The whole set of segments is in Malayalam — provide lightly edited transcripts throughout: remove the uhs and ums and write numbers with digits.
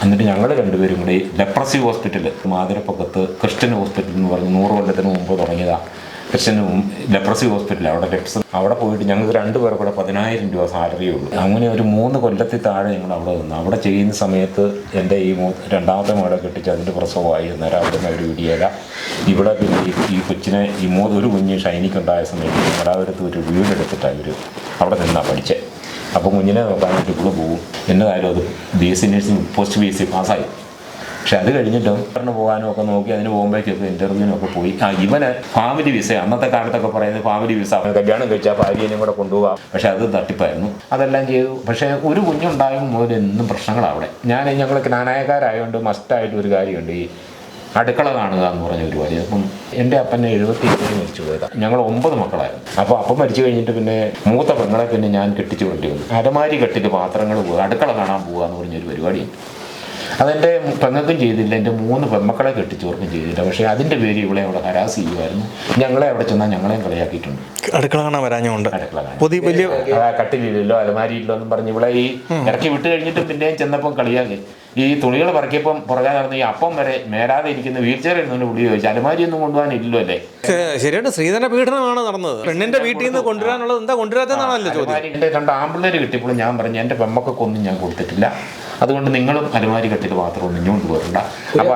എന്നിട്ട് ഞങ്ങൾ രണ്ടുപേരും കൂടി ലെപ്രസി ഹോസ്പിറ്റൽ മാതിരപ്പക്കത്ത് ക്രിസ്ത്യൻ ഹോസ്പിറ്റൽ എന്ന് പറഞ്ഞ് 100 കൊല്ലത്തിന് മുമ്പ് തുടങ്ങിയതാണ്. ക്രിസ്ത്യൻ ലെപ്രസി ഹോസ്പിറ്റൽ അവിടെ പോയിട്ട് ഞങ്ങൾക്ക് 2 പേർ കൂടെ 10,000 രൂപ സാലറിയേ ഉള്ളൂ. അങ്ങനെ ഒരു 3 കൊല്ലത്തിൽ താഴെ ഞങ്ങൾ അവിടെ നിന്ന് അവിടെ ചെയ്യുന്ന സമയത്ത് എൻ്റെ ഈ രണ്ടാമത്തെ മകളെ കെട്ടിച്ച് അതിൻ്റെ പ്രസവമായി. അന്നേരം അവിടെ നിന്ന് അവർ വിടിയേല. ഇവിടെ പിന്നെ ഈ കൊച്ചിനെ ഒരു കുഞ്ഞ് ഷൈനിക്കുണ്ടായ സമയത്ത് ഞങ്ങളവരത്ത് ഒരു വീടെടുത്തിട്ടാണ് ഇവർ അവിടെ നിന്നാണ് പഠിച്ചത്. അപ്പോൾ കുഞ്ഞിനെ നോക്കാൻ വേണ്ടി ഇവിടെ പോകും. എന്നതായാലും അത് BSc നഴ്സിംഗ് പോസ്റ്റ് BSc പാസ്സായി. പക്ഷെ അത് കഴിഞ്ഞിട്ടും പോകാനും ഒക്കെ നോക്കി അതിന് പോകുമ്പോഴേക്കൊക്കെ ഇൻ്റർവ്യൂവിനൊക്കെ പോയി. ഇവന് ഫാമിലി വിസ, അന്നത്തെ കാലത്തൊക്കെ പറയുന്നത് ഫാമിലി വിസ, കല്യാണം കഴിച്ചാൽ ഭാര്യനെയും കൂടെ കൊണ്ടുപോകാം. പക്ഷെ അത് തട്ടിപ്പായിരുന്നു. അതെല്ലാം ചെയ്തു. പക്ഷേ ഒരു കുഞ്ഞുണ്ടായും മുതൽ എന്നും പ്രശ്നങ്ങളവിടെ. ഞങ്ങൾ ജ്ഞാനായക്കാരായതുകൊണ്ട് മസ്റ്റായിട്ട് ഒരു കാര്യമുണ്ട്, ഈ അടുക്കള കാണുക എന്ന് പറഞ്ഞ പരിപാടി. അപ്പം എൻ്റെ അപ്പനെ 77 മരിച്ചു പോയതാണ്. ഞങ്ങൾ 9 മക്കളായിരുന്നു. അപ്പോൾ അപ്പം മരിച്ചു കഴിഞ്ഞിട്ട് പിന്നെ മൂത്ത പെങ്ങളെ പിന്നെ ഞാൻ കെട്ടിച്ചു കൊണ്ടി വന്നു. അലമാരി കെട്ടിട്ട് പാത്രങ്ങൾ പോകുക, അടുക്കള കാണാൻ പോകുക എന്ന് പറഞ്ഞൊരു പരിപാടിയുണ്ട്. അതെൻ്റെ പെങ്ങൾക്കും ചെയ്തില്ല, എൻ്റെ 3 പെൺമക്കളെ കെട്ടിച്ചവർക്കും ചെയ്തില്ല. പക്ഷേ അതിൻ്റെ പേര് ഇവിടെ അവിടെ ഹരാസ് ചെയ്യുമായിരുന്നു. ഞങ്ങളെ അവിടെ ചെന്നാൽ ഞങ്ങളെയും കളിയാക്കിയിട്ടുണ്ട്. അടുക്കള കാണാൻ വരാഞ്ഞുകൊണ്ട് കട്ടിലില്ലല്ലോ അലമാരിയില്ലോ എന്നും പറഞ്ഞ് ഇവിടെ ഈ ഇറക്കി വിട്ട് കഴിഞ്ഞിട്ട് പിന്നെയും ചെന്നപ്പം കളിയാക്കി. ഈ തുണികൾ പറക്കിയപ്പം പുറകെ നടന്ന് ഈ അപ്പം വരെ മേലാതെ ഇരിക്കുന്ന വീൽ ചെയർ ഇരുന്നുകൊണ്ട് വിളി ചോദിച്ചു. അലമാരി ഒന്നും കൊണ്ടുപോകാനില്ലോ അല്ലേ? ശരിയാണ്, സ്ത്രീധന പീഡനമാണ് നടന്നത്. പെണ്ണിന്റെ വീട്ടിൽ നിന്ന് കൊണ്ടുവരാനുള്ളത് എന്താ കൊണ്ടുവരാത്തതാണല്ലോ ചോദ്യം. എൻ്റെ 2 ആൺപിള്ളേർ കിട്ടിയപ്പോഴും ഞാൻ പറഞ്ഞു എൻ്റെ പെമ്മക്കൊന്നും ഞാൻ കൊടുത്തിട്ടില്ല, അതുകൊണ്ട് നിങ്ങളും അലമാരി കെട്ടിട്ട് മാത്രമൊന്നും ഇങ്ങോട്ട് പോരണ്ട. അപ്പോൾ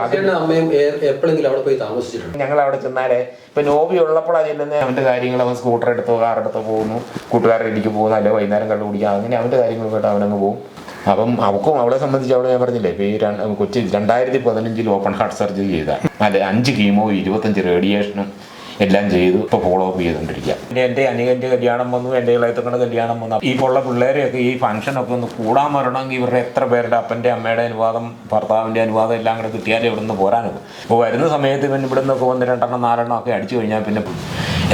ഞങ്ങൾ അവിടെ ചെന്നാലേ ഇപ്പം നോബി ഉള്ളപ്പോഴാണ് ചെല്ലുന്നത്. അവൻ്റെ കാര്യങ്ങൾ അവൻ സ്കൂട്ടർ എടുത്തോ കാറെടുത്തോ പോകുന്നു, കൂട്ടുകാരുടെ ഇടിക്ക് പോകുന്നു, അല്ലെങ്കിൽ വൈകുന്നേരം കണ്ടു കുടിക്കുക, അങ്ങനെ അവൻ്റെ കാര്യങ്ങൾ പോയിട്ട് അവനങ്ങ് പോകും. അപ്പം അവൾക്കും അവളെ സംബന്ധിച്ച് അവിടെ ഞാൻ പറഞ്ഞില്ലേ, ഇപ്പോൾ ഈ കൊച്ചി 2015 ഓപ്പൺ ഹാർട്ട് സർജറി ചെയ്താൽ 5 കീമോ 25 റേഡിയേഷനും എല്ലാം ചെയ്തു. ഇപ്പോൾ ഫോളോ അപ്പ് ചെയ്തുകൊണ്ടിരിക്കുക. പിന്നെ എൻ്റെ അനിയൻ്റെ കല്യാണം വന്നു, എൻ്റെ ഇളയത്തങ്ങളുടെ കല്യാണം വന്നു. ഈ ഉള്ള പിള്ളേരെയൊക്കെ ഈ ഫംഗ്ഷനൊക്കെ ഒന്ന് കൂടാൻ വരണമെങ്കിൽ ഇവരുടെ എത്ര പേരുടെ അപ്പൻ്റെ അമ്മയുടെ അനുവാദം ഭർത്താവിൻ്റെ അനുവാദം എല്ലാം കൂടെ കിട്ടിയാലേ ഇവിടെ നിന്ന് പോരാനൊക്കെ. അപ്പോൾ വരുന്ന സമയത്ത് പിന്നെ ഇവിടെ നിന്നൊക്കെ 1, 2, 4 ഒക്കെ അടിച്ചു കഴിഞ്ഞാൽ പിന്നെ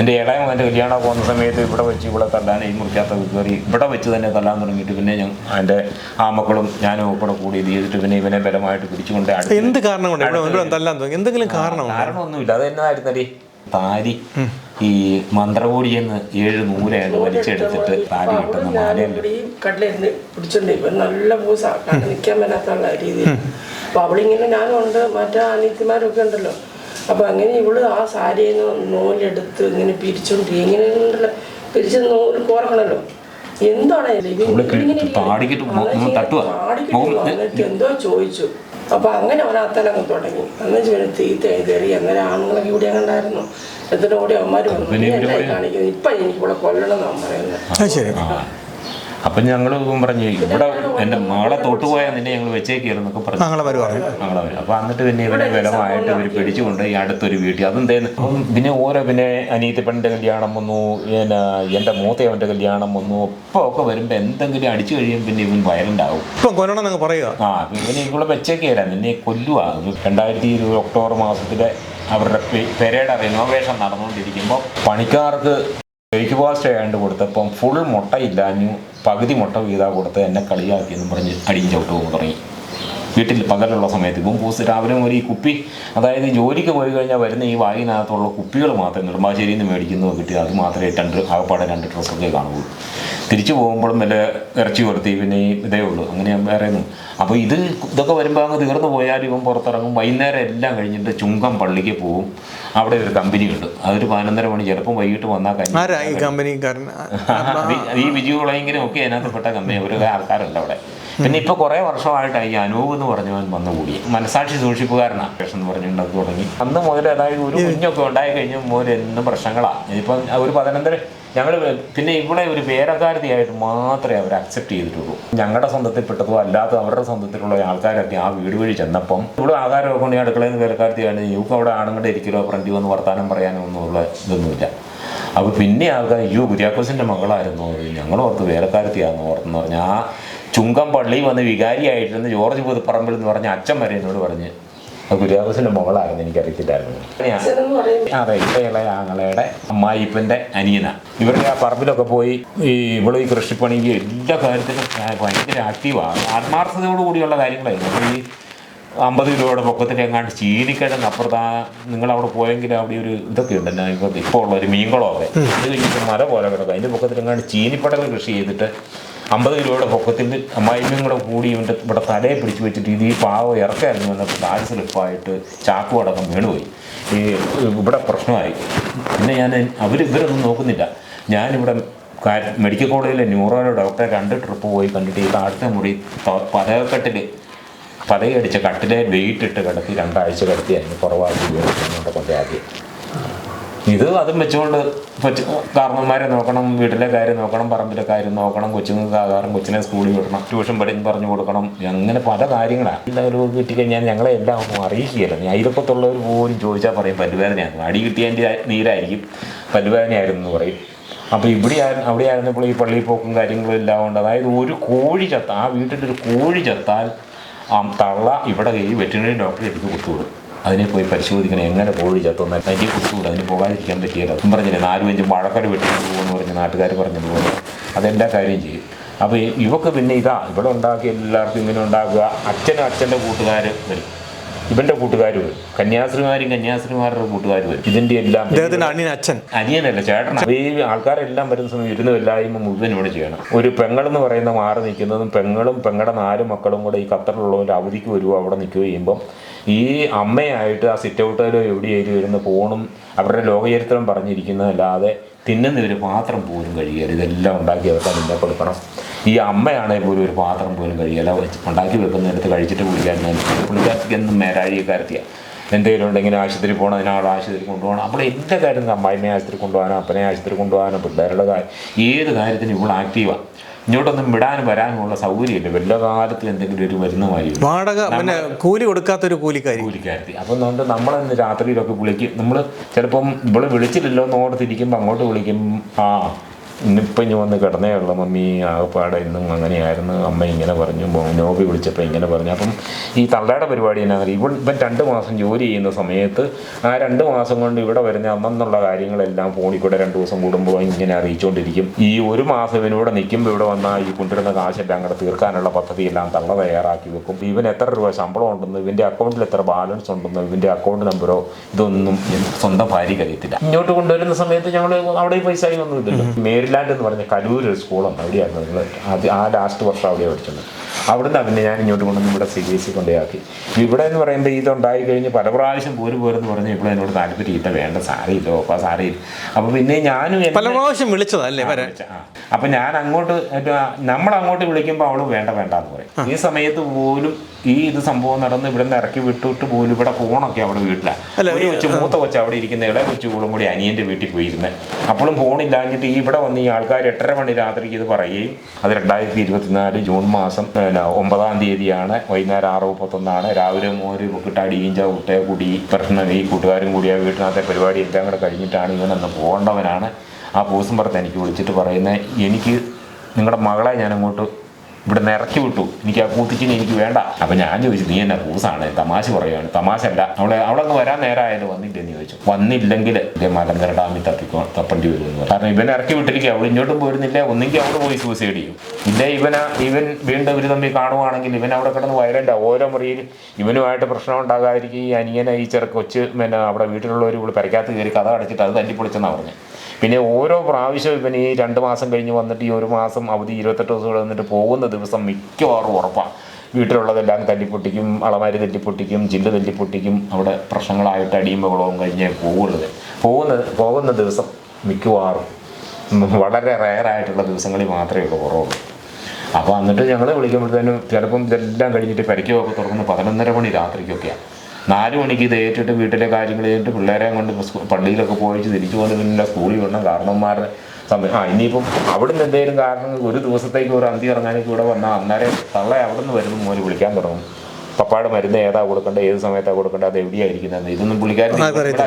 എൻ്റെ ഇളയ മകൻ്റെ കല്യാണം പോകുന്ന സമയത്ത് ഇവിടെ വെച്ച് ഇവിടെ തല്ലാൻ ഈ മുറിക്കാത്ത കയറി ഇവിടെ വെച്ച് തന്നെ തല്ലാൻ തുടങ്ങിയിട്ട് പിന്നെ എൻ്റെ മക്കളും ഞാനും ഇവിടെ കൂടി ഇത് ചെയ്തിട്ട് പിന്നെ ഇവനെ ബലമായിട്ട് പിടിച്ചുകൊണ്ട് എന്ത് കാരണം കൊണ്ട് എന്തെങ്കിലും കാരണമൊന്നുമില്ല. അത് എന്നായിരുന്നല്ലേ താരി ഈ മന്ത്രകോടിയെന്ന് 7 നൂലായിട്ട് വലിച്ചെടുത്തിട്ട് താരി കിട്ടുന്ന കടലിരുന്ന് പിടിച്ചോണ്ട് നല്ല പൂസാണ് നിൽക്കാൻ പറ്റാത്തുള്ള രീതിയിൽ. അപ്പൊ അവളിങ്ങനെ ഞാനുണ്ട്, മറ്റേ അനിയത്തിമാരൊക്കെ ഉണ്ടല്ലോ. അപ്പൊ അങ്ങനെ ഇവള് ആ സാരിയിൽ നിന്ന് നൂലെടുത്ത് ഇങ്ങനെ പിരിച്ചോണ്ട് ഇങ്ങനെ പിരിച്ച നൂല് കോർക്കണല്ലോ. എന്താണ് എന്തോ ചോദിച്ചു. അപ്പൊ അങ്ങനെ അവനത്തലങ്ങ് തുടങ്ങി. അന്ന് തീറ്റ എഴുതേറി അങ്ങനെ ആണുങ്ങളൊക്കെ ഇവിടെ ഉണ്ടായിരുന്നു. എന്നിട്ട് കൂടി അവന്മാർ കാണിക്കുന്നത് ഇപ്പൊ എനിക്ക് ഇവിടെ കൊല്ലണം എന്നാണ് പറയുന്നത്. അപ്പം ഞങ്ങൾ പറഞ്ഞു ഇവിടെ എൻ്റെ മകളെ തൊട്ടുപോയാൽ നിന്നെ ഞങ്ങൾ വെച്ചേക്കായിരുന്നൊക്കെ പറഞ്ഞു. അപ്പോൾ എന്നിട്ട് പിന്നെ ഇവരെ ബലമായിട്ട് ഇവർ പിടിച്ചുകൊണ്ട് ഈ അടുത്തൊരു വീട്ടിൽ അതും തേന്ന് പിന്നെ പിന്നെ അനിയത്തിപ്പൻ്റെ കല്യാണം വന്നു, പിന്നെ എൻ്റെ മൂത്തവൻ്റെ കല്യാണം വന്നു. ഒക്കെ വരുമ്പോൾ എന്തെങ്കിലും അടിച്ചു കഴിയുമ്പോൾ പിന്നെ ഇവൻ വയലൻ്റ് ആവും. ഇവനെ ഇവിടെ വെച്ചേക്കയില്ല, നിന്നെ കൊല്ലുക. 2020 ഒക്ടോബർ മാസത്തിലെ അവരുടെ പെരേഡ് റിനോവേഷൻ നടന്നുകൊണ്ടിരിക്കുമ്പോൾ പണിക്കാർക്ക് ബ്രേക്ക്ഫാസ്റ്റ് ആയതുകൊണ്ട് കൊടുത്തപ്പം ഫുൾ മുട്ടയില്ലാഞ്ഞു, പകുതി മുട്ട വീതാ കൊടുത്ത് എന്നെ കളിയാക്കിയെന്നും പറഞ്ഞ് അടിയും ചവിട്ടവും തുടങ്ങി. വീട്ടിൽ പകലുള്ള സമയത്ത് ഇപ്പം രാവിലെ ഒരു ഈ കുപ്പി, അതായത് ജോലിക്ക് പോയി കഴിഞ്ഞാൽ വരുന്ന ഈ വായിനകത്തുള്ള കുപ്പികൾ മാത്രമേ നെടുമ്പാശ്ശേരിയിൽ നിന്ന് മേടിക്കുന്നത് കിട്ടിയത് അത് മാത്രമേ ആകപ്പാടെ 2 ഡ്രസ്സൊക്കെ കാണുള്ളൂ. തിരിച്ചു പോകുമ്പോഴും വല്ല ഇറച്ചി കൊടുത്തി പിന്നെ ഈ ഇതേ ഉള്ളൂ, അങ്ങനെ വേറെ ഒന്നും. അപ്പോൾ ഇതൊക്കെ വരുമ്പോൾ അങ്ങ് തീർന്നു പോയാൽ ഇവൻ പുറത്തിറങ്ങും. വൈകുന്നേരം എല്ലാം കഴിഞ്ഞിട്ട് ചുങ്കം പള്ളിക്ക് പോകും. അവിടെ ഒരു കമ്പനി ഉണ്ട്, അതൊരു 11:30 മണി, ചിലപ്പം വൈകിട്ട് വന്നാൽ ഈ വിജുകളെങ്കിലും ഒക്കെ അതിനകത്ത് പെട്ട കമ്പനി ഒരു ആൾക്കാരുണ്ട് അവിടെ. പിന്നെ ഇപ്പോൾ കുറേ വർഷമായിട്ടാണ് ഈ അനൂപ് എന്ന് പറഞ്ഞവൻ വന്നുകൂടി. മനസാക്ഷി സൂക്ഷിപ്പുകാരനാണ് എന്ന് പറഞ്ഞിട്ടുണ്ടത് തുടങ്ങി. അന്ന് മുതൽ അതായത് ഒരു കുഞ്ഞൊക്കെ ഉണ്ടായി കഴിഞ്ഞ മുതൽ എന്നും പ്രശ്നങ്ങളാണ്. ഇപ്പം ഒരു 11:30 ഞങ്ങൾ പിന്നെ ഇവിടെ ഒരു വേലക്കാരത്തിയായിട്ട് മാത്രമേ അവർ അക്സെപ്റ്റ് ചെയ്തിട്ടുള്ളൂ. ഞങ്ങളുടെ സ്വന്തത്തിൽപ്പെട്ടതോ അല്ലാത്ത അവരുടെ സ്വന്തത്തിലുള്ള ആൾക്കാരൊക്കെ ആ വീട് വഴി ചെന്നപ്പം ഇവിടെ ആഹാരമൊക്കെ കൊണ്ട് അടുക്കളയിൽ നിന്ന് വേലക്കാരത്തിയാണ്. ഇവർക്ക് അവിടെ ആണുങ്ങളുടെ ഇരിക്കലോ ഫ്രണ്ടി വന്ന് വർത്താനം പറയാനോ ഒന്നുമുള്ള ഇതൊന്നുമില്ല. അപ്പോൾ പിന്നെ ആൾക്കാർ കുര്യാക്കോസിൻ്റെ മകളായിരുന്നു, ഞങ്ങൾ ഓർത്ത് വേലക്കാരത്തിയാണെന്ന് ഓർത്തെന്ന് പറഞ്ഞാൽ ആ ചുങ്കം പള്ളി വന്ന് വികാരിയായിട്ടിരുന്ന് ജോർജ് പുതുപ്പറമ്പിൽ എന്ന് പറഞ്ഞ അച്ഛൻ വരെ എന്നോട് പറഞ്ഞ് കുര്യാക്കോസിൻ്റെ മകളായിരുന്നു, എനിക്കറിയത്തില്ലായിരുന്നു. അതെ, ഇപ്പം ഇളയ ആങ്ങളയുടെ അമ്മായിപ്പൻ്റെ അനിയനാണ്. ഇവരുടെ ആ പറമ്പിലൊക്കെ പോയി ഇവിടെ ഈ കൃഷിപ്പണിക്ക് എല്ലാ കാര്യത്തിലും ഭയങ്കര ആക്റ്റീവാണ്, ആത്മാർത്ഥതയോടുകൂടിയുള്ള കാര്യങ്ങളായിരുന്നു. അപ്പോൾ ഈ 50 കിലോയുടെ പൊക്കത്തിൽ എങ്ങാണ്ട് ചീനിക്കിഴങ്ങ് അപ്പുറത്ത് നിങ്ങളവിടെ പോയെങ്കിൽ അവിടെ ഒരു ഇതൊക്കെ ഉണ്ടല്ലോ ഇപ്പോൾ ഉള്ള ഒരു മീൻകുളമൊക്കെ അത് കഴിഞ്ഞിട്ട് മല പോലെ കിടക്കും. അതിൻ്റെ പൊക്കത്തിൽ എങ്ങാണ്ട് ചീനിപ്പടകൾ കൃഷി ചെയ്തിട്ട് 50 കിലോയുടെ പൊക്കത്തിൽ അമ്മായിമ്മയും കൂടെ കൂടി ഇവൻ്റെ ഇവിടെ തലയെ പിടിച്ച് വെച്ചിട്ട് ഇത് ഈ പാവം ഇറക്കായിരുന്നു വന്നപ്പോൾ കാല് സ്ലിപ്പായിട്ട് ചാക്കും അടക്കം വീണുപോയി. ഈ ഇവിടെ പ്രശ്നമായി. പിന്നെ ഇവരൊന്നും നോക്കുന്നില്ല. ഞാനിവിടെ മെഡിക്കൽ കോളേജിലെ ന്യൂറോയുടെ ഡോക്ടറെ 2 ട്രിപ്പ് പോയി കണ്ടിട്ട് ഈ താഴത്തെ മുറി പതയടിച്ച കട്ടിലെ വെയിറ്റ് ഇട്ട് കിടത്തി 2 ആഴ്ച കിടത്തി അതിന് കുറവാക്കി കൊണ്ട് ആദ്യം. ഇത് അതും വെച്ചുകൊണ്ട് കാരണന്മാരെ നോക്കണം, വീട്ടിലെ കാര്യം നോക്കണം, പറമ്പിലെ കാര്യം നോക്കണം, കൊച്ചുങ്ങൾക്ക് ആകാരം, കൊച്ചിനെ സ്കൂളിൽ വിടണം, ട്യൂഷൻ പറഞ്ഞു കൊടുക്കണം, അങ്ങനെ പല കാര്യങ്ങളാണ്. എല്ലാവരും കിട്ടിക്കഴിഞ്ഞാൽ ഞങ്ങളെ എല്ലാം ഒന്നും അറിയിക്കുകയല്ല. അയൽപ്പത്തുള്ളവർ പോലും ചോദിച്ചാൽ പറയും പല്ലുവേദനയാണ്. അടി കിട്ടിയതിൻ്റെ നീരായിരിക്കും, പല്ലുവേദനയായിരുന്നു എന്ന് പറയും. അപ്പോൾ അവിടെ ആയിരുന്നപ്പോൾ ഈ പള്ളിയിൽ പോക്കും കാര്യങ്ങളും എല്ലാം ഉണ്ട്. അതായത് ഒരു കോഴി ചത്താൽ, ആ വീട്ടിലൊരു കോഴി ചത്താൽ തള്ള ഇവിടെ വെറ്റിനറി ഡോക്ടറെ എടുത്ത് കൊടുത്തുവിടും. അതിനെ പോയി പരിശോധിക്കണം, എങ്ങനെ കോഴി ചത്തൊന്നാൽ അതിൻ്റെ കൊടുത്തുവിടും. അതിന് പോകാതിരിക്കാൻ പറ്റിയല്ലോ. അതും പറഞ്ഞില്ലേ 4-5 മഴക്കര വെട്ടിക്കൊണ്ട് പോകുമെന്ന് പറഞ്ഞ് നാട്ടുകാർ പറഞ്ഞതുപോലെ അതെല്ലാ കാര്യം ചെയ്യും. അപ്പോൾ ഇവക്ക് പിന്നെ ഇവിടെ ഉണ്ടാക്കി എല്ലാവർക്കും ഇങ്ങനെ ഉണ്ടാക്കുക. അച്ഛൻ്റെ കൂട്ടുകാർ വരും, ഇവൻ്റെ കൂട്ടുകാർ വരും, കന്യാസ്ത്രീമാരുടെ കൂട്ടുകാർ വരും. ഇതിൻ്റെ എല്ലാം അനിയനല്ല ചേട്ടനാണ്. ഈ ആൾക്കാരെല്ലാം വരുന്ന സമയം ഇരുന്ന് എല്ലായ്മ മുഴുവൻ ഇവിടെ ചെയ്യണം. ഒരു പെങ്ങളെന്ന് പറയുന്ന മാറി നിൽക്കുന്നതും പെങ്ങളുടെ 4 മക്കളും കൂടെ ഈ ഖത്തറിലുള്ളവർ അവധിക്ക് വരുമോ അവിടെ നിൽക്കുകയോ ചെയ്യുമ്പം ഈ അമ്മയായിട്ട് ആ സിറ്റ് ഔട്ടിലോ എവിടെയായാലും ഇരുന്ന് ഫോണും അവരുടെ ലോകചരിത്രം പറഞ്ഞിരിക്കുന്നതല്ലാതെ തിന്നുന്നവർ പാത്രം പോലും കഴിയുകയില്ല. ഇതെല്ലാം ഉണ്ടാക്കി അവർക്ക് അതിൻ്റെ കൊടുക്കണം. ഈ അമ്മയാണെങ്കിൽ പോലും ഒരു പാത്രം പോലും കഴിയുകയില്ല. ഉണ്ടാക്കി വെക്കുന്നിടത്ത് കഴിച്ചിട്ട് പുള്ളിക്കാരത്തേക്ക് എന്നും മേരാഴിക്കാരത്തിയാണ്. എന്തെങ്കിലും ഉണ്ടെങ്കിൽ ആശുപത്രി പോകണം, അതിനാൾ ആശുപത്രി കൊണ്ടുപോകണം. അപ്പോൾ എല്ലാ കാര്യത്തിനും അമ്മായിമ്മയെ ആശുപത്രി കൊണ്ടുപോകാനോ അപ്പനെ ആശുപത്രി കൊണ്ടുപോകാനോ പിള്ളേരുടെ ഏത് കാര്യത്തിനും ഇവിടെ ആക്റ്റീവാണ്. ഇങ്ങോട്ടൊന്നും വിടാനും വരാനുമുള്ള സൗകര്യമില്ല. വല്ല കാലത്ത് എന്തെങ്കിലും ഒരു വരുന്ന മാതിരി വാടക പിന്നെ കൂലി കൊടുക്കാത്തൊരു കൂലിക്കാരത്തി. അപ്പം നമ്മളന്ന് രാത്രിയിലൊക്കെ വിളിക്കും. നമ്മൾ ചിലപ്പം ഇവിടെ വിളിച്ചില്ലല്ലോ എന്നോട് തിരിക്കുമ്പോൾ അങ്ങോട്ട് വിളിക്കും. ഇന്നിപ്പം ഇനി വന്ന് കിടന്നേ ഉള്ളൂ മമ്മി, ആകപ്പാടെ ഇന്നും അങ്ങനെയായിരുന്നു, അമ്മ ഇങ്ങനെ പറഞ്ഞു, നോബി വിളിച്ചപ്പോൾ ഇങ്ങനെ പറഞ്ഞു. അപ്പം ഈ തള്ളയുടെ പരിപാടി എന്നാണ്, ഇവൻ 2 മാസം ജോലി ചെയ്യുന്ന സമയത്ത് ആ 2 മാസം കൊണ്ട് ഇവിടെ വരുന്ന അന്നെന്നുള്ള കാര്യങ്ങളെല്ലാം ഫോണിൽ കൂടെ 2 ദിവസം കൂടുമ്പോൾ ഇങ്ങനെ അറിയിച്ചുകൊണ്ടിരിക്കും. ഈ 1 മാസം ഇവനിവിടെ നിൽക്കുമ്പോൾ ഇവിടെ വന്നാൽ ഈ കൊണ്ടുവരുന്ന കാശെല്ലാം കൂടെ തീർക്കാനുള്ള പദ്ധതിയെല്ലാം തള്ള തയ്യാറാക്കി വെക്കും. ഇവൻ എത്ര രൂപ ശമ്പളം ഉണ്ടെന്ന്, ഇവൻ്റെ അക്കൗണ്ടിൽ എത്ര ബാലൻസ് ഉണ്ടെന്ന്, ഇവൻ്റെ അക്കൗണ്ട് നമ്പറോ ഇതൊന്നും സ്വന്തം ഭാര്യയ്ക്ക് അറിയത്തില്ല. ഇങ്ങോട്ട് കൊണ്ടുവരുന്ന സമയത്ത് ഞങ്ങൾ അവിടെ പൈസ ഒന്നും ഇല്ലല്ലോ. മേരിലാൻഡ് എന്ന് പറഞ്ഞ കലൂര് ഒരു സ്കൂളുണ്ട്, അവിടെയായിരുന്നു നിങ്ങൾ ആ ലാസ്റ്റ് വർഷം അവിടെ പഠിച്ചത്. അവിടുന്ന് പിന്നെ ഞാൻ ഇങ്ങോട്ട് കൊണ്ടുവന്ന് ഇവിടെ CBSE കൊണ്ടുപോയി. ഇവിടെ എന്ന് പറയുമ്പോൾ ഇതുണ്ടായി കഴിഞ്ഞ് പല പ്രാവശ്യം പോരെന്ന് പറഞ്ഞ് ഇപ്പോൾ എന്നോട് താല്പര്യമില്ല, വേണ്ട സാരിയില്ല ഓപ്പാ സാരിയില്ല. അപ്പോൾ പിന്നെ ഞാനും പല പ്രാവശ്യം വിളിച്ചതല്ലേ. അപ്പം ഞാൻ നമ്മളങ്ങോട്ട് വിളിക്കുമ്പോൾ അവൾ വേണ്ടെന്ന് പറയും. ഈ സമയത്ത് പോലും ഇത് സംഭവം നടന്ന് ഇവിടെ നിന്ന് ഇറക്കി വിട്ടിട്ട് പോലും ഇവിടെ ഫോണൊക്കെ അവിടെ വീട്ടിലാണ്. ഒരു മൂത്ത കൊച്ച് അവിടെ ഇരിക്കുന്ന ഇളയ കൊച്ചുകളും കൂടി അനിയൻ്റെ വീട്ടിൽ പോയിരുന്നത്. അപ്പോഴും ഫോണില്ലാഞ്ഞിട്ട് ഇവിടെ വന്ന് ഈ ആൾക്കാർ 8:30 മണി രാത്രിക്ക് ഇത് പറയുകയും അത് 2024 ജൂൺ മാസം 9-ാം തീയതിയാണ്, വൈകുന്നേരം 6:31 രാവിലെ മോര് കിട്ടാടി ഈഞ്ച കുട്ടയെ കൂടി പ്രശ്നം ഈ കൂട്ടുകാരും കൂടി ആ വീട്ടിനകത്തെ പരിപാടി എല്ലാം കൂടെ കഴിഞ്ഞിട്ടാണ് ഇവനെന്ന് പോകേണ്ടവനാണ്. ആ പൂസും പുറത്ത് എനിക്ക് വിളിച്ചിട്ട് പറയുന്നത്, എനിക്ക് നിങ്ങളുടെ മകളെ ഞാൻ അങ്ങോട്ട് ഇവിടെ നിന്ന് ഇറക്കി വിട്ടു, എനിക്ക് ആ കൂത്തിച്ചിന് എനിക്ക് വേണ്ട. അപ്പം ഞാൻ ചോദിച്ചു, നീ എന്നാ പൂസാണ്, തമാശ പറയുകയാണ്. തമാശല്ല, അവളൊന്ന് വരാൻ നേരമായാലും വന്നില്ലെന്ന് ചോദിച്ചു. വന്നില്ലെങ്കിൽ മലങ്കര ഡാമിൽ തപ്പേണ്ടി വരുമെന്ന്. കാരണം ഇവനെ ഇറക്കി വിട്ടിരിക്കുക, അവൾ ഇങ്ങോട്ടും പോരുന്നില്ല. ഒന്നെങ്കിൽ അവിടെ പോയി സൂസൈഡ് ചെയ്യും, ഇല്ലേ ഇവൻ വീണ്ടും ഇവർ തമ്മിൽ കാണുവാണെങ്കിൽ ഇവൻ അവിടെ കിടന്ന് വയലൻ്റ് ഓരോ മുറിയിൽ ഇവനുമായിട്ട് പ്രശ്നം ഉണ്ടാകാതിരിക്കും. ഈ അനിയനെ ഈ കൊച്ച് പിന്നെ അവിടെ വീട്ടിലുള്ളവർ ഇവിടെ പെരയ്ക്കകത്ത് കയറി കഥ അടച്ചിട്ട് അത് തല്ലിപ്പൊളിച്ചെന്നാണ് പറഞ്ഞത്. പിന്നെ ഓരോ പ്രാവശ്യവും ഇവൻ ഈ 2 മാസം കഴിഞ്ഞ് വന്നിട്ട് ഈ 1 മാസം അവധി 28 ദിവസം ഇവിടെ വന്നിട്ട് പോകുന്ന ദിവസം മിക്കവാറും ഉറപ്പാണ് വീട്ടിലുള്ളതെല്ലാം തല്ലിപ്പൊട്ടിക്കും, അളമാരി തല്ലിപ്പൊട്ടിക്കും, ജില്ല് തല്ലിപ്പൊട്ടിക്കും. അവിടെ പ്രശ്നങ്ങളായിട്ട് അടിയും ബഹളവും കഴിഞ്ഞേ പോകുന്ന ദിവസം മിക്കവാറും വളരെ റെയറായിട്ടുള്ള ദിവസങ്ങളിൽ മാത്രമേ ഉള്ളൂ കുറവുള്ളൂ. അപ്പോൾ എന്നിട്ട് ഞങ്ങൾ വിളിക്കുമ്പോഴത്തേനും ചിലപ്പം ഇതെല്ലാം കഴിഞ്ഞിട്ട് പരിക്കൊക്കെ തുറക്കുന്ന 11:30 മണി രാത്രിക്കൊക്കെയാണ്. 4 മണിക്ക് ഇത് ഏറ്റിട്ട് വീട്ടിലെ കാര്യങ്ങൾ ചെയ്തിട്ട് പിള്ളേരെ കൊണ്ട് പള്ളിയിലൊക്കെ പോയിച്ച് തിരിച്ചു കൊണ്ട് പിന്നെ സ്കൂളിൽ വിടണം. കാരണന്മാരുടെ സമയം ഇനിയിപ്പം അവിടുന്ന് എന്തെങ്കിലും കാരണം ഒരു ദിവസത്തേക്ക് ഒരു അന്തി ഇറങ്ങാനൊക്കെ ഇവിടെ വന്നാൽ അന്നേരം തള്ളെ അവിടെ നിന്ന് വരുന്ന മോന് വിളിക്കാൻ തുടങ്ങും. പപ്പായുടെ മരുന്ന് ഏതാ കൊടുക്കേണ്ടത്, ഏത് സമയത്താണ് കൊടുക്കേണ്ടത്, അത് എവിടെയായിരിക്കുന്നത്, ഇതൊന്നും പുള്ളിക്കാരൻ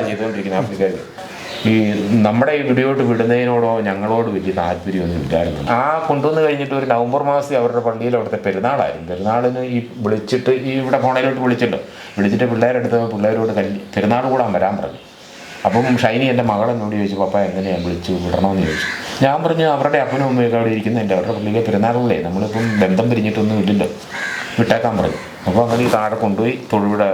ചെയ്തുകൊണ്ടിരിക്കുന്ന പുള്ളിക്കാർ. ഈ നമ്മുടെ ഈ വീഡിയോട്ട് വിടുന്നതിനോടോ ഞങ്ങളോട് വലിയ താല്പര്യമൊന്നും ഇല്ലായിരുന്നു. ആ കൊണ്ടുവന്ന് കഴിഞ്ഞിട്ട് ഒരു നവംബർ മാസം അവരുടെ പള്ളിയിൽ അവിടുത്തെ പെരുന്നാളായിരുന്നു. പെരുന്നാളിന് ഈ വിളിച്ചിട്ട് ഈ ഇവിടെ ഫോണിലോട്ട് വിളിച്ചിട്ട് പിള്ളേരോട് പെരുന്നാൾ കൂടാൻ വരാൻ പറഞ്ഞു. അപ്പം ഷൈനി എൻ്റെ മകളെന്നോട് ചോദിച്ചു, പപ്പ എങ്ങനെയാണ് വിളിച്ചു വിടണമെന്ന് ചോദിച്ചു. ഞാൻ പറഞ്ഞു, അവരുടെ അപ്പനും അമ്മയൊക്കെ അവിടെ ഇരിക്കുന്നുണ്ട്, അവരുടെ പള്ളിയിലെ പെരുന്നാളുകളേ, നമ്മളിപ്പം ബന്ധം പിരിഞ്ഞിട്ടൊന്നും ഇല്ലല്ലോ, വിട്ടേക്കാൻ പറഞ്ഞു. അപ്പോൾ അങ്ങനെ ഈ താഴെ കൊണ്ടുപോയി തൊഴിവിടെ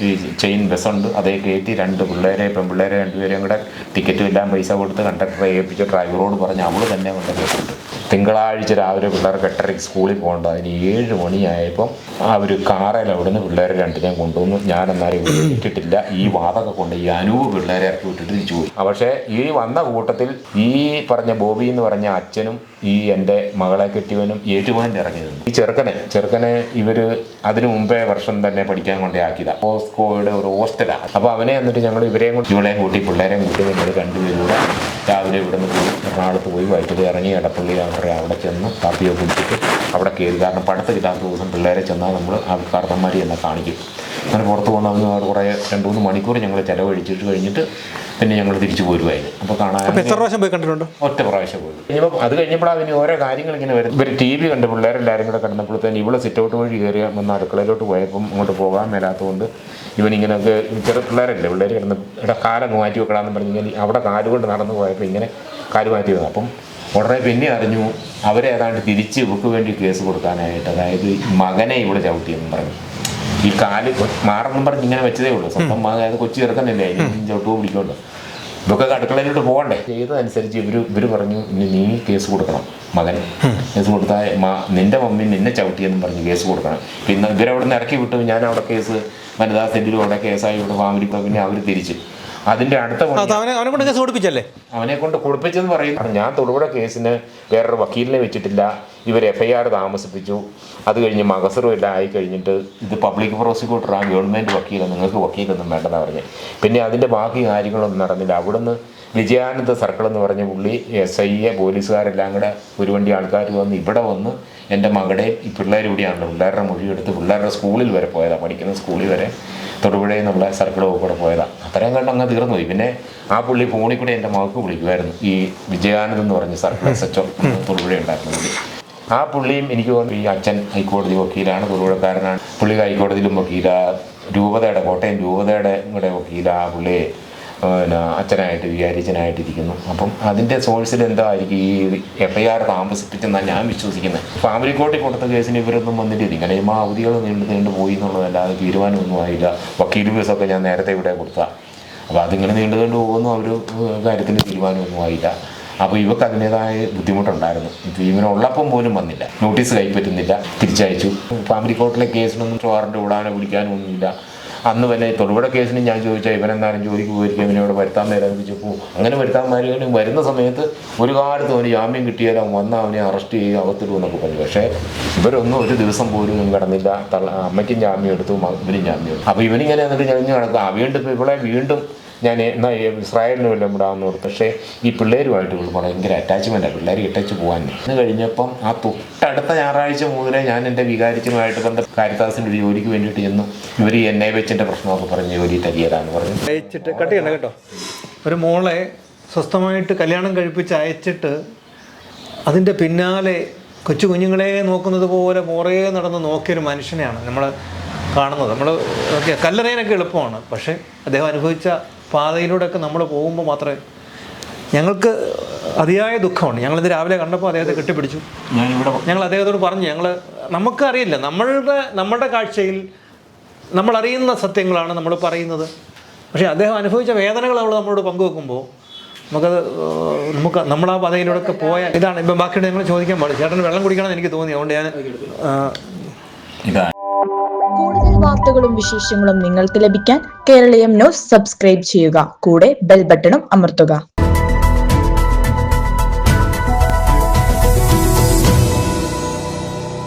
ഈ ചെയിൻ ബസ്സുണ്ട്, അതേ കയറ്റി 2 പെൺപിള്ളേരെ 2 പേരെയും കൂടെ ടിക്കറ്റും എല്ലാം പൈസ കൊടുത്ത് കണ്ടക്ടറെ ഏൽപ്പിച്ച് ഡ്രൈവറോട് പറഞ്ഞ് അവൾ തന്നെ കൊണ്ടുപോയിട്ട് തിങ്കളാഴ്ച രാവിലെ പിള്ളേർക്ക് 8:30 സ്കൂളിൽ പോകേണ്ട, അതിന് 7 മണിയായപ്പം അവർ കാറയിൽ അവിടുന്ന് പിള്ളേരെ രണ്ടിനെയും കൊണ്ടുവന്നു. ഞാൻ എന്നാലും വിട്ടിട്ടില്ല. ഈ വാതൊക്കെ കൊണ്ട് ഈ അനൂപ് പിള്ളേരെ ഇറക്കി വിട്ടിട്ട് തിരിച്ചു പോയി. പക്ഷേ ഈ വന്ന കൂട്ടത്തിൽ ഈ പറഞ്ഞ ബോബി എന്ന് പറഞ്ഞ അച്ഛനും ഈ എൻ്റെ മകളെ കെട്ടിയവനും ഏറ്റുമാൻ്റെ ഇറങ്ങി നിന്നു. ഈ ചെറുക്കനെ ഇവർ അതിനു മുമ്പേ വർഷം തന്നെ പഠിക്കാൻ കൊണ്ടേ ആക്കിയതാണ്. പോസ്കോയുടെ ഒരു ഹോസ്റ്റലാണ്. അപ്പോൾ അവനെ എന്നിട്ട് ഞങ്ങൾ ഇവരെയും കൂട്ടി ഇവളെയും കൂട്ടി പിള്ളേരെയും കൂട്ടി ഞങ്ങൾ രണ്ടുപേരൂടെ രാവിലെ ഇവിടുന്ന് പോയി എറണാകുളത്ത് പോയി വൈകിട്ട് ഇറങ്ങി എടപ്പള്ളി അവിടെ ചെന്ന് കാപ്പിയോ കുടിച്ചിട്ട് അവിടെ കയറി. കാരണം പഠിത്തമില്ലാത്ത ദിവസം പിള്ളേരെ ചെന്നാൽ നമ്മൾ ആ കാർന്നന്മാരെ എന്നെ കാണിക്കും. അങ്ങനെ പുറത്ത് പോകുന്ന കുറേ 2-3 മണിക്കൂർ ഞങ്ങൾ ചിലവഴിച്ചിട്ട് കഴിഞ്ഞിട്ട് പിന്നെ ഞങ്ങൾ തിരിച്ചു പോരുമായിരുന്നു. അപ്പോൾ കാണാൻ എത്ര പ്രാവശ്യം പോയി കണ്ടിട്ടുണ്ട്? ഒറ്റ പ്രാവശ്യം പോയി. ഇനിയിപ്പം അത് കഴിഞ്ഞപ്പോൾ അതിന് ഓരോ കാര്യങ്ങൾ ഇങ്ങനെ വരും. ഇവർ TV കണ്ട് പിള്ളേരെല്ലാവരും കൂടെ കണ്ടപ്പോഴത്തേന് ഇവിടെ സിറ്റൗട്ട് വഴി കയറി വന്ന് അടുക്കളയിലോട്ട് പോയപ്പം അങ്ങോട്ട് പോകാൻ മേലാത്തതുകൊണ്ട് ഇവനിങ്ങനെയൊക്കെ ചെറു പിള്ളേരല്ലേ, പിള്ളേർ കിടന്ന് ഇവിടെ കാലങ്ങ് മാറ്റി വെക്കണമെന്ന് പറഞ്ഞ് ഇങ്ങനെ അവിടെ കാലുകൊണ്ട് നടന്നു പോയപ്പോൾ ഇങ്ങനെ കാല് മാറ്റി വന്നു. അപ്പം ഉടനെ പിന്നെ അറിഞ്ഞു അവരേതാണ്ട് തിരിച്ച് ഇവർക്ക് വേണ്ടി കേസ് കൊടുക്കാനായിട്ട്, അതായത് മകനെ ഇവിടെ ചവിട്ടിയെന്ന് പറഞ്ഞു. ഈ കാല് മാറെന്നും പറഞ്ഞ് ഇങ്ങനെ വെച്ചതേ ഉള്ളൂ. സ്വന്തം അതായത് കൊച്ചു ചെറുക്കനല്ലേ, അതിന് ചവിട്ടുമോ പിടിക്കുമല്ലോ. ഇതൊക്കെ അടുക്കളയിലോട്ട് പോകണ്ടേ. ചെയ്തതനുസരിച്ച് ഇവർ പറഞ്ഞു ഇനി നീ കേസ് കൊടുക്കണം, മകന് കേസ് കൊടുത്താൽ നിന്റെ മമ്മി നിന്നെ ചവിട്ടിയെന്നും പറഞ്ഞ് കേസ് കൊടുക്കണം. പിന്നെ ഇവരവിടെ നിന്ന് ഇറക്കി വിട്ടു. ഞാൻ അവിടെ കേസ് വനിതാ സെന്റിലും അവിടെ കേസായി ഇവിടെ ഫാമിലി. പിന്നെ അവർ തിരിച്ച് അതിൻ്റെ അടുത്ത അവനെ കൊണ്ട് കേസ് കൊടുപ്പിച്ചല്ലേ, അവനെ കൊണ്ട് കൊടുപ്പിച്ചെന്ന് പറയുന്നു. ഞാൻ തൊടുപുഴ കേസിന് വേറൊരു വക്കീലിനെ വെച്ചിട്ടില്ല. ഇവർ FIR താമസിപ്പിച്ചു. അത് കഴിഞ്ഞ് മകസറും എല്ലാം ആയി കഴിഞ്ഞിട്ട് ഇത് പബ്ലിക് പ്രോസിക്യൂട്ടറാണ്, ഗവൺമെൻറ് വക്കീലാണ്, നിങ്ങൾക്ക് വക്കീലൊന്നും വേണ്ടെന്നാണ് പറഞ്ഞത്. പിന്നെ അതിൻ്റെ ബാക്കി കാര്യങ്ങളൊന്നും നടന്നില്ല. അവിടുന്ന് വിജയാനന്ദ സർക്കിൾ എന്ന് പറഞ്ഞ പുള്ളി SI പോലീസുകാരെല്ലാം കൂടെ ഒരു വണ്ടി ആൾക്കാർ വന്ന് ഇവിടെ വന്ന് എൻ്റെ മകളുടെ ഈ പിള്ളേർ ഇവിടെയാണല്ലോ, പിള്ളേരുടെ മൊഴിയെടുത്ത് പിള്ളേരുടെ സ്കൂളിൽ വരെ പോയതാണ്, പഠിക്കുന്ന സ്കൂളിൽ വരെ തൊടുപുഴയിൽ നിന്നുള്ള സർക്കിൾ കൂടെ പോയതാണ്. അത്രയും കണ്ട് അങ്ങ് തീർന്നു പോയി. പിന്നെ ആ പുള്ളി ഫോണിൽ കൂടെ എൻ്റെ മകൾക്ക് വിളിക്കുമായിരുന്നു. ഈ വിജയാനന്ദ് എന്ന് പറഞ്ഞ സർക്കിൾ SHO തൊടുപുഴ ഉണ്ടായിരുന്നു പുള്ളി. ആ പുള്ളിയും എനിക്ക് തോന്നുന്നു ഈ അച്ഛൻ ഹൈക്കോടതി വക്കീലാണ്, തൊടുപുഴക്കാരനാണ്. പുള്ളി ഹൈക്കോടതിയിലും വക്കീല, രൂപതയുടെ കോട്ടയം രൂപതയുടെ കൂടെ വക്കീല. ആ പുള്ളി പിന്നെ അച്ഛനായിട്ട് വികാരിച്ചനായിട്ടിരിക്കുന്നു. അപ്പം അതിൻ്റെ സോഴ്സിൽ എന്തായിരിക്കും ഈ FIR താമസിപ്പിച്ചെന്നാണ് ഞാൻ വിശ്വസിക്കുന്നത്. ഫാമിലി കോർട്ടിൽ കൊടുത്ത കേസിന് ഇവരൊന്നും വന്നിട്ടില്ല. ഇങ്ങനെ അവധികൾ നീണ്ടു പോയി എന്നുള്ളതല്ലാതെ തീരുമാനമൊന്നും ആയില്ല. വക്കീൽ ഫീസൊക്കെ ഞാൻ നേരത്തെ ഇവിടെ കൊടുത്താൽ, അപ്പോൾ അതിങ്ങനെ നീണ്ടു പോകുന്നു. അവർ കാര്യത്തിന് തീരുമാനമൊന്നും ആയില്ല. അപ്പോൾ ഇവർക്ക് അതിൻ്റേതായ ബുദ്ധിമുട്ടുണ്ടായിരുന്നു. ഇവനുള്ളപ്പം പോലും വന്നില്ല, നോട്ടീസ് കൈപ്പറ്റുന്നില്ല, തിരിച്ചയച്ചു. ഫാമിലി കോർട്ടിലെ കേസിനൊന്നും വാറണ്ട് വിടാനോ പിടിക്കാനോ ഒന്നുമില്ല. അന്ന് വല്ല തൊടുപുഴ കേസിന് ഞാൻ ചോദിച്ചാൽ ഇവനെന്തായാലും ജോലിക്ക് പോയിരിക്കും, ഇവനോട് വരുത്താൻ നേരം ചോദിച്ചപ്പോൾ അങ്ങനെ വരുത്താൻ വരുന്ന സമയത്ത് ഒരു കാലത്ത് അവന് ജാമ്യം കിട്ടിയാലും വന്ന് അവനെ അറസ്റ്റ് ചെയ്യുക, അകത്തിടുമെന്നൊക്കെ പറഞ്ഞു. പക്ഷേ ഇവരൊന്നും ഒരു ദിവസം പോലും കിടന്നില്ല. അമ്മയ്ക്കും ജാമ്യം എടുത്തു, ഇവനും ജാമ്യം എടുത്തു. അപ്പോൾ ഇവനിങ്ങനെ എന്നിട്ട് കഴിഞ്ഞ് നടക്കുക. വീണ്ടും ഇപ്പോൾ ഇവിടെ വീണ്ടും ഞാൻ എന്നാൽ ഇസ്രായേലിന് വല്ലതും വിടാമെന്ന് ഓർത്തു. പക്ഷേ ഈ പിള്ളേരുമായിട്ട് ഭയങ്കര അറ്റാച്ച്മെൻറ്റാണ്, പിള്ളേർ ഇട്ടച്ച് പോകാൻ. ഇന്ന് കഴിഞ്ഞപ്പം ആ തൊട്ടടുത്ത ഞായറാഴ്ച മുതലേ ഞാൻ എൻ്റെ വികാരിച്ചുമായിട്ട് കാരിത്താസിൻ്റെ ഒരു ജോലിക്ക് വേണ്ടിയിട്ട് ചെന്നു. ഇവർ NIVHൻ്റെ പ്രശ്നമൊക്കെ പറഞ്ഞ് ജോലി തരിയതാന്ന് പറഞ്ഞു. അയച്ചിട്ട് കട്ട് ചെയ്യണ്ട കേട്ടോ. ഒരു മോളെ സ്വസ്ഥമായിട്ട് കല്യാണം കഴിപ്പിച്ച് അയച്ചിട്ട് അതിൻ്റെ പിന്നാലെ കൊച്ചു കുഞ്ഞുങ്ങളെ നോക്കുന്നത് പോലെ പുറകെ നടന്ന് നോക്കിയൊരു മനുഷ്യനെയാണ് നമ്മൾ കാണുന്നത്. നമ്മൾ കല്ലെറിയാനൊക്കെ എളുപ്പമാണ്, പക്ഷേ അദ്ദേഹം അനുഭവിച്ച പാതയിലൂടെയൊക്കെ നമ്മൾ പോകുമ്പോൾ മാത്രമേ ഞങ്ങൾക്ക് അതിയായ ദുഃഖമാണ്. ഞങ്ങളിത് രാവിലെ കണ്ടപ്പോൾ അദ്ദേഹത്തെ കെട്ടിപ്പിടിച്ചു. ഞങ്ങൾ അദ്ദേഹത്തോട് പറഞ്ഞു, നമുക്കറിയില്ല, നമ്മളുടെ കാഴ്ചയിൽ നമ്മളറിയുന്ന സത്യങ്ങളാണ് നമ്മൾ പറയുന്നത്. പക്ഷേ അദ്ദേഹം അനുഭവിച്ച വേദനകൾ നമ്മളോട് പങ്കുവെക്കുമ്പോൾ നമ്മൾ ആ പാതയിലൂടെയൊക്കെ പോയാൽ ഇതാണ്. ഇപ്പം ബാക്കിയുടെ ഞങ്ങൾ ചോദിക്കാൻ പാടില്ല. ചേട്ടന് വെള്ളം കുടിക്കണമെന്ന് എനിക്ക് തോന്നി, അതുകൊണ്ട് ഞാൻ കൂടുതൽ വാർത്തകളും വിശേഷങ്ങളും നിങ്ങൾക്ക് ലഭിക്കാൻ കേരളീയം ന്യൂസ് സബ്സ്ക്രൈബ് ചെയ്യുക. കൂടെ ബെൽ ബട്ടണും അമർത്തുക.